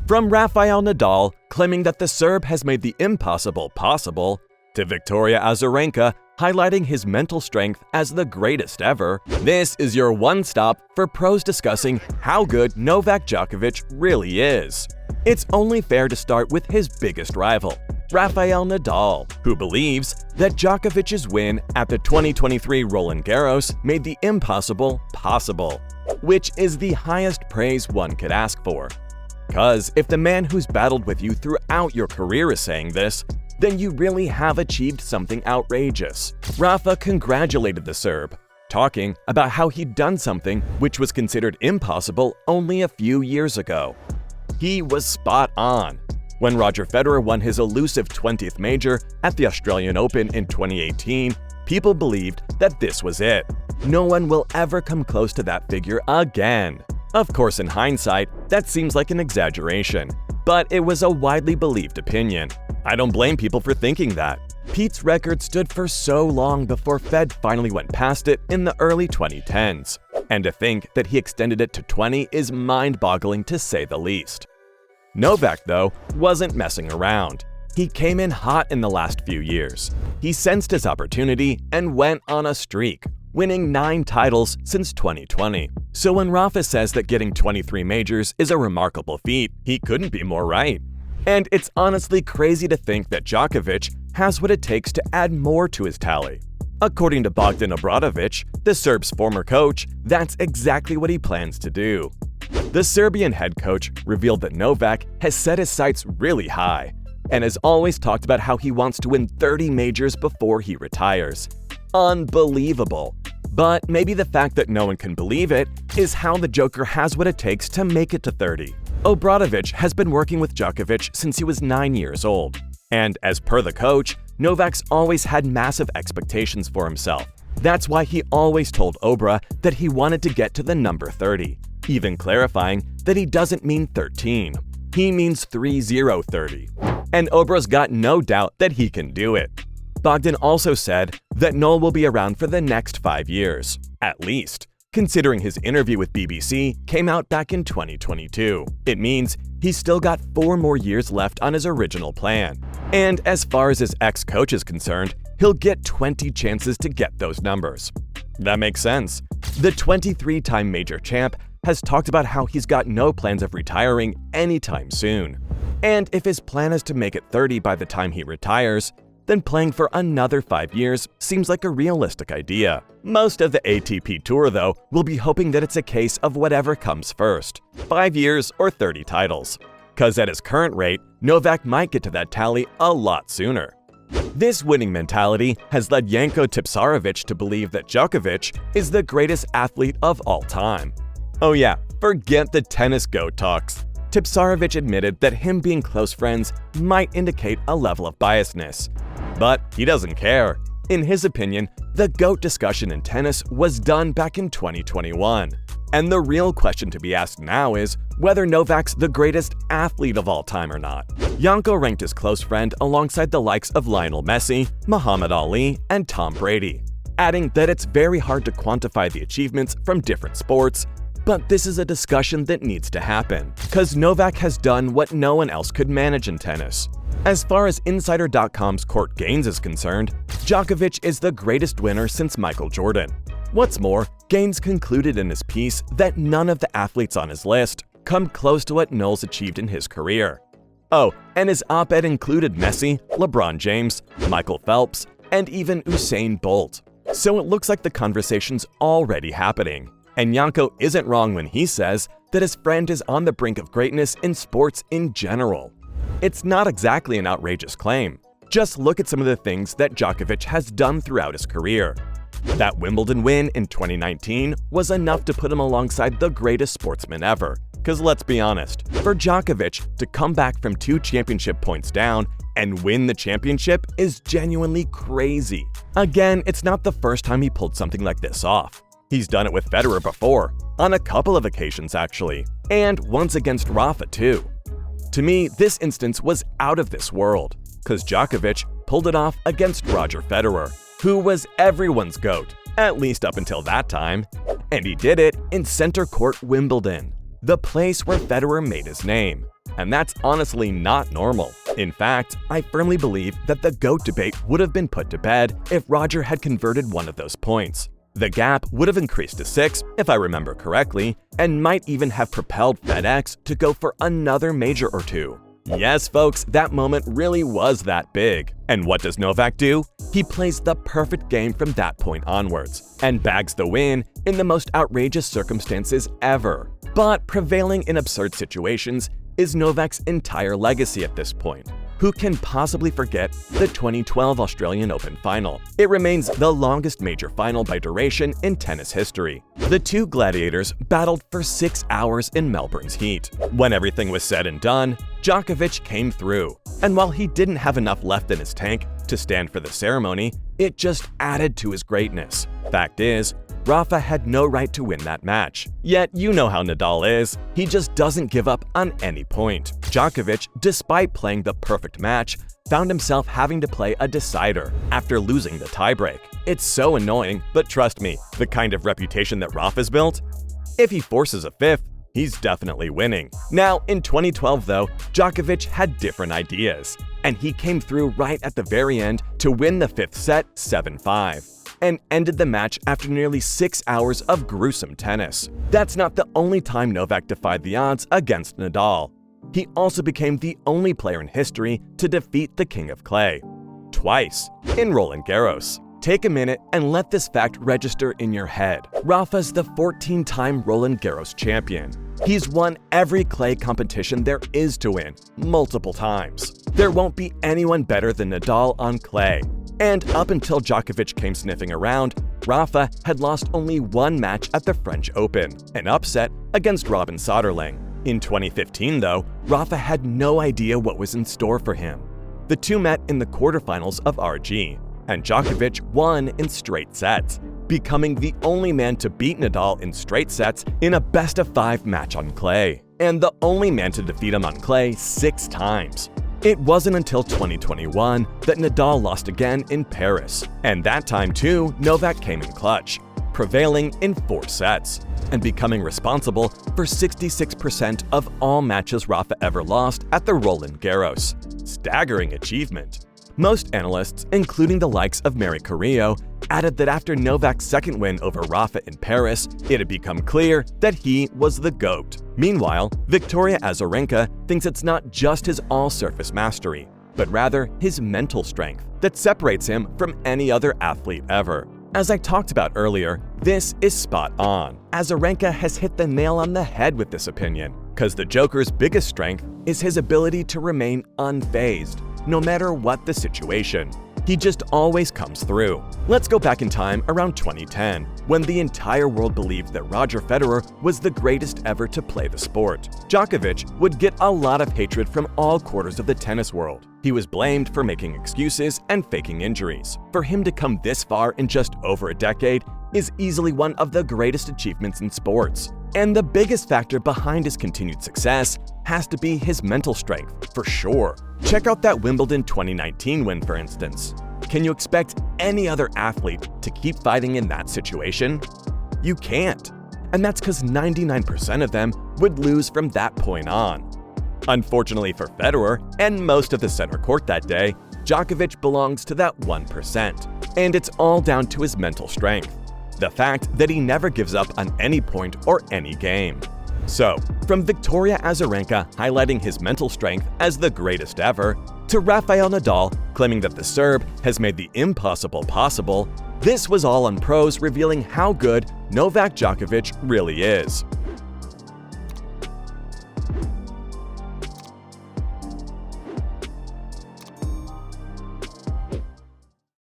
From Rafael Nadal claiming that the Serb has made the impossible possible, to Victoria Azarenka highlighting his mental strength as the greatest ever, this is your one-stop for pros discussing how good Novak Djokovic really is. It's only fair to start with his biggest rival, Rafael Nadal, who believes that Djokovic's win at the 2023 Roland Garros made the impossible possible, which is the highest praise one could ask for. 'Cause if the man who's battled with you throughout your career is saying this, then you really have achieved something outrageous. Rafa congratulated the Serb, talking about how he'd done something which was considered impossible only a few years ago. He was spot on. When Roger Federer won his elusive 20th major at the Australian Open in 2018, people believed that this was it. No one will ever come close to that figure again. Of course, in hindsight, that seems like an exaggeration, but it was a widely believed opinion. I don't blame people for thinking that. Pete's record stood for so long before Fed finally went past it in the early 2010s. And to think that he extended it to 20 is mind-boggling to say the least. Novak, though, wasn't messing around. He came in hot in the last few years. He sensed his opportunity and went on a streak, winning 9 titles since 2020. So when Rafa says that getting 23 majors is a remarkable feat, he couldn't be more right. And it's honestly crazy to think that Djokovic has what it takes to add more to his tally. According to Bogdan Obradovic, the Serbs' former coach, that's exactly what he plans to do. The Serbian head coach revealed that Novak has set his sights really high and has always talked about how he wants to win 30 majors before he retires. Unbelievable. But maybe the fact that no one can believe it is how the Joker has what it takes to make it to 30. Obradovic has been working with Djokovic since he was 9 years old. And as per the coach, Novak's always had massive expectations for himself. That's why he always told Obra that he wanted to get to the number 30, even clarifying that he doesn't mean 13. He means 30. And Obra's got no doubt that he can do it. Bogdan also said that Noel will be around for the next 5 years, at least, considering his interview with BBC came out back in 2022. It means he's still got 4 more years left on his original plan. And as far as his ex-coach is concerned, he'll get 20 chances to get those numbers. That makes sense. The 23-time major champ has talked about how he's got no plans of retiring anytime soon. And if his plan is to make it 30 by the time he retires, then playing for another 5 years seems like a realistic idea. Most of the ATP Tour, though, will be hoping that it's a case of whatever comes first, 5 years or 30 titles. 'Cause at his current rate, Novak might get to that tally a lot sooner. This winning mentality has led Janko Tipsarevic to believe that Djokovic is the greatest athlete of all time. Oh yeah, forget the tennis GOAT talks. Tipsarevic admitted that him being close friends might indicate a level of biasness. But he doesn't care. In his opinion, the GOAT discussion in tennis was done back in 2021. And the real question to be asked now is whether Novak's the greatest athlete of all time or not. Janko ranked his close friend alongside the likes of Lionel Messi, Muhammad Ali, and Tom Brady, adding that it's very hard to quantify the achievements from different sports, but this is a discussion that needs to happen, because Novak has done what no one else could manage in tennis. As far as Insider.com's Court Gaines is concerned, Djokovic is the greatest winner since Michael Jordan. What's more, Gaines concluded in his piece that none of the athletes on his list come close to what Knowles achieved in his career. Oh, and his op-ed included Messi, LeBron James, Michael Phelps, and even Usain Bolt. So it looks like the conversation's already happening. And Janko isn't wrong when he says that his friend is on the brink of greatness in sports in general. It's not exactly an outrageous claim. Just look at some of the things that Djokovic has done throughout his career. That Wimbledon win in 2019 was enough to put him alongside the greatest sportsman ever. Because let's be honest, for Djokovic to come back from 2 championship points down and win the championship is genuinely crazy. Again, it's not the first time he pulled something like this off. He's done it with Federer before, on a couple of occasions actually, and once against Rafa too. To me, this instance was out of this world, because Djokovic pulled it off against Roger Federer, who was everyone's GOAT, at least up until that time. And he did it in Center Court Wimbledon, the place where Federer made his name. and that's honestly not normal. In fact, I firmly believe that the GOAT debate would have been put to bed if Roger had converted one of those points. The gap would have increased to 6, if I remember correctly, and might even have propelled FedEx to go for another major or two. Yes, folks, that moment really was that big. And what does Novak do? He plays the perfect game from that point onwards, and bags the win in the most outrageous circumstances ever. But prevailing in absurd situations is Novak's entire legacy at this point. Who can possibly forget the 2012 Australian Open final? It remains the longest major final by duration in tennis history. The two gladiators battled for 6 hours in Melbourne's heat. When everything was said and done, Djokovic came through. And while he didn't have enough left in his tank to stand for the ceremony, it just added to his greatness. Fact is, Rafa had no right to win that match. Yet you know how Nadal is, he just doesn't give up on any point. Djokovic, despite playing the perfect match, found himself having to play a decider after losing the tiebreak. It's so annoying, but trust me, the kind of reputation that Rafa's built, if he forces a fifth, he's definitely winning. Now, in 2012 though, Djokovic had different ideas, and he came through right at the very end to win the fifth set 7-5. And ended the match after nearly 6 hours of gruesome tennis. That's not the only time Novak defied the odds against Nadal. He also became the only player in history to defeat the King of Clay. Twice, in Roland Garros. Take a minute and let this fact register in your head. Rafa's the 14-time Roland Garros champion. He's won every clay competition there is to win, multiple times. There won't be anyone better than Nadal on clay. And up until Djokovic came sniffing around, Rafa had lost only one match at the French Open, an upset against Robin Soderling. In 2015, though, Rafa had no idea what was in store for him. The two met in the quarterfinals of RG, and Djokovic won in straight sets, becoming the only man to beat Nadal in straight sets in a best-of-5 match on clay, and the only man to defeat him on clay 6 times. It wasn't until 2021 that Nadal lost again in Paris, and that time too, Novak came in clutch, prevailing in 4 sets, and becoming responsible for 66% of all matches Rafa ever lost at the Roland Garros. Staggering achievement. Most analysts, including the likes of Mary Carrillo, added that after Novak's second win over Rafa in Paris, it had become clear that he was the GOAT. Meanwhile, Victoria Azarenka thinks it's not just his all-surface mastery, but rather his mental strength that separates him from any other athlete ever. As I talked about earlier, this is spot on. Azarenka has hit the nail on the head with this opinion, because the Joker's biggest strength is his ability to remain unfazed, no matter what the situation. He just always comes through. Let's go back in time around 2010, when the entire world believed that Roger Federer was the greatest ever to play the sport. Djokovic would get a lot of hatred from all quarters of the tennis world. He was blamed for making excuses and faking injuries. For him to come this far in just over a decade is easily one of the greatest achievements in sports. And the biggest factor behind his continued success has to be his mental strength, for sure. Check out that Wimbledon 2019 win, for instance. Can you expect any other athlete to keep fighting in that situation? You can't. And that's because 99% of them would lose from that point on. Unfortunately for Federer and most of the center court that day, Djokovic belongs to that 1%. And it's all down to his mental strength. The fact that he never gives up on any point or any game. So, from Victoria Azarenka highlighting his mental strength as the greatest ever, to Rafael Nadal claiming that the Serb has made the impossible possible, this was all on pros revealing how good Novak Djokovic really is.